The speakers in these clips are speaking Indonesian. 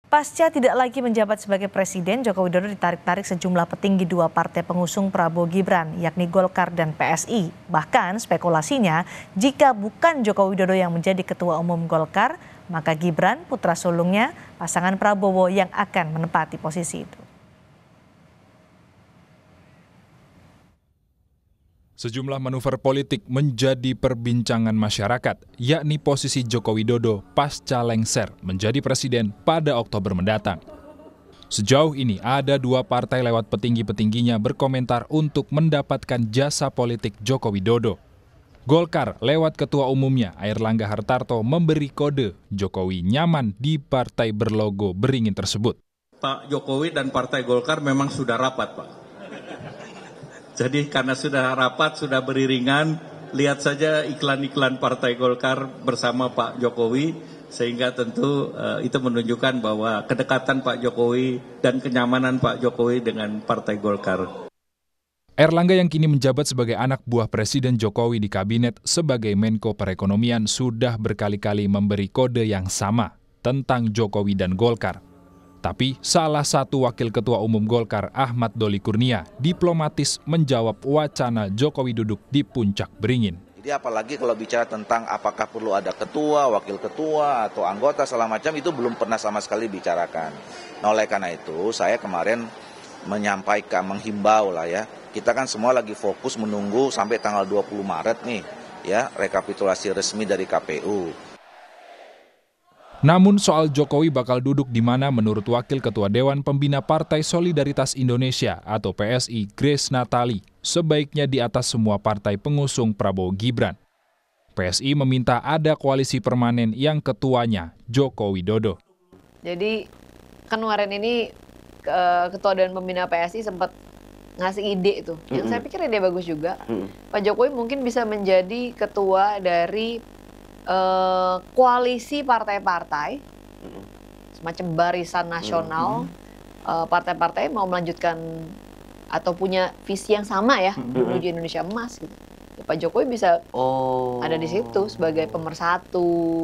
Pasca tidak lagi menjabat sebagai presiden, Joko Widodo ditarik-tarik sejumlah petinggi dua partai pengusung Prabowo Gibran, yakni Golkar dan PSI. Bahkan spekulasinya, jika bukan Joko Widodo yang menjadi ketua umum Golkar, maka Gibran, putra sulungnya, pasangan Prabowo yang akan menempati posisi itu. Sejumlah manuver politik menjadi perbincangan masyarakat, yakni posisi Joko Widodo pasca lengser menjadi presiden pada Oktober mendatang. Sejauh ini ada dua partai lewat petinggi-petingginya berkomentar untuk mendapatkan jasa politik Joko Widodo. Golkar lewat ketua umumnya Airlangga Hartarto memberi kode Jokowi nyaman di partai berlogo beringin tersebut. Pak Jokowi dan Partai Golkar memang sudah rapat, Pak. Jadi karena sudah rapat, sudah beriringan, lihat saja iklan-iklan Partai Golkar bersama Pak Jokowi, sehingga tentu itu menunjukkan bahwa kedekatan Pak Jokowi dan kenyamanan Pak Jokowi dengan Partai Golkar. Airlangga yang kini menjabat sebagai anak buah Presiden Jokowi di kabinet sebagai Menko Perekonomian sudah berkali-kali memberi kode yang sama tentang Jokowi dan Golkar. Tapi salah satu wakil ketua umum Golkar, Ahmad Doli Kurnia, diplomatis menjawab wacana Jokowi duduk di puncak beringin. Jadi apalagi kalau bicara tentang apakah perlu ada ketua, wakil ketua, atau anggota segala macam, itu belum pernah sama sekali bicarakan. Nah, oleh karena itu saya kemarin menyampaikan, menghimbau lah ya, kita kan semua lagi fokus menunggu sampai tanggal 20 Maret nih, ya, rekapitulasi resmi dari KPU. Namun soal Jokowi bakal duduk di mana menurut Wakil Ketua Dewan Pembina Partai Solidaritas Indonesia atau PSI Grace Natali, sebaiknya di atas semua partai pengusung Prabowo Gibran. PSI meminta ada koalisi permanen yang ketuanya Joko Widodo. Jadi kan kemarin ini Ketua Dewan Pembina PSI sempat ngasih ide itu, yang saya pikir ide bagus juga. Pak Jokowi mungkin bisa menjadi ketua dari koalisi partai-partai, semacam barisan nasional, partai-partai mau melanjutkan atau punya visi yang sama ya, menuju Indonesia emas gitu. Ya, Pak Jokowi bisa ada di situ sebagai pemersatu.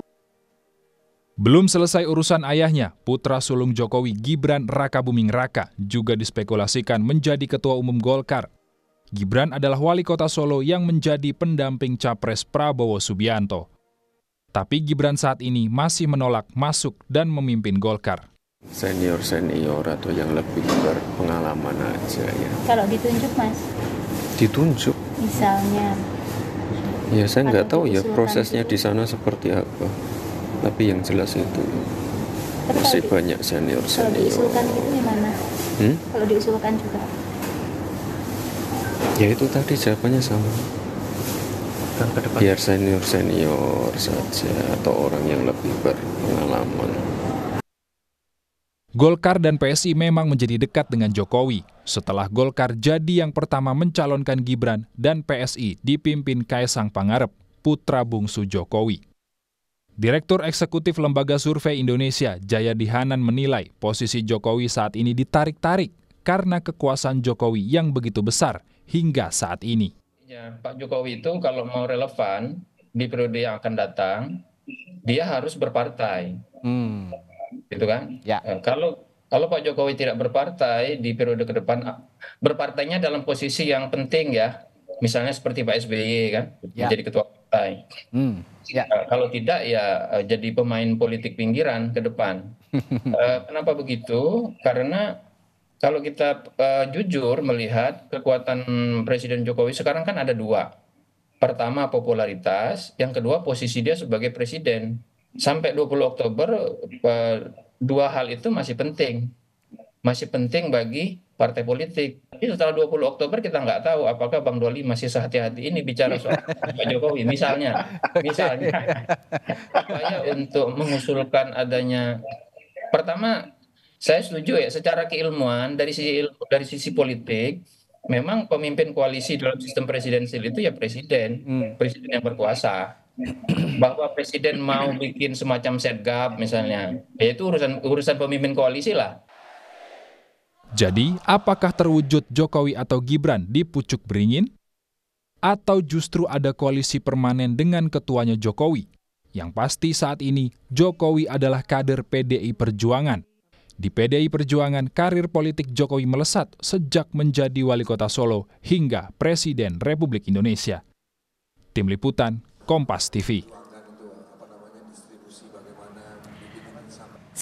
Belum selesai urusan ayahnya, putra sulung Jokowi Gibran Rakabuming Raka juga dispekulasikan menjadi ketua umum Golkar. Gibran adalah wali kota Solo yang menjadi pendamping Capres Prabowo Subianto. Tapi Gibran saat ini masih menolak masuk dan memimpin Golkar. Senior-senior atau yang lebih berpengalaman aja ya. Kalau ditunjuk, Mas? Ditunjuk? Misalnya? Ya saya nggak tahu ya prosesnya di sana seperti apa. Tapi yang jelas itu masih banyak senior-senior. Kalau diusulkan itu gimana? Kalau diusulkan juga? Ya itu tadi jawabannya sama. Biar senior-senior saja atau orang yang lebih berpengalaman. Golkar dan PSI memang menjadi dekat dengan Jokowi. Setelah Golkar jadi yang pertama mencalonkan Gibran dan PSI dipimpin Kaesang Pangarep, putra bungsu Jokowi. Direktur Eksekutif Lembaga Survei Indonesia, Jayadi Hanan menilai posisi Jokowi saat ini ditarik-tarik karena kekuasaan Jokowi yang begitu besar hingga saat ini. Ya, Pak Jokowi itu kalau mau relevan di periode yang akan datang, dia harus berpartai, gitu kan? Ya. Kalau Pak Jokowi tidak berpartai di periode ke depan, berpartainya dalam posisi yang penting ya, misalnya seperti Pak SBY kan, menjadi ketua partai. Kalau tidak ya jadi pemain politik pinggiran ke depan. Kenapa begitu? Karena kalau kita jujur melihat kekuatan Presiden Jokowi sekarang kan ada dua. Pertama popularitas, yang kedua posisi dia sebagai presiden. Sampai 20 Oktober dua hal itu masih penting. Masih penting bagi partai politik. Tapi setelah 20 Oktober kita nggak tahu apakah Bang Doli masih sehati-hati ini bicara soal Pak Jokowi. Misalnya upaya untuk mengusulkan adanya, pertama saya setuju ya, secara keilmuan dari sisi politik, memang pemimpin koalisi dalam sistem presidensial itu ya presiden yang berkuasa. Bahwa presiden mau bikin semacam setgap misalnya, ya itu urusan pemimpin koalisi lah. Jadi, apakah terwujud Jokowi atau Gibran di pucuk beringin? Atau justru ada koalisi permanen dengan ketuanya Jokowi? Yang pasti saat ini, Jokowi adalah kader PDI Perjuangan. Di PDI Perjuangan, karir politik Jokowi melesat sejak menjadi wali kota Solo hingga Presiden Republik Indonesia. Tim Liputan, Kompas TV.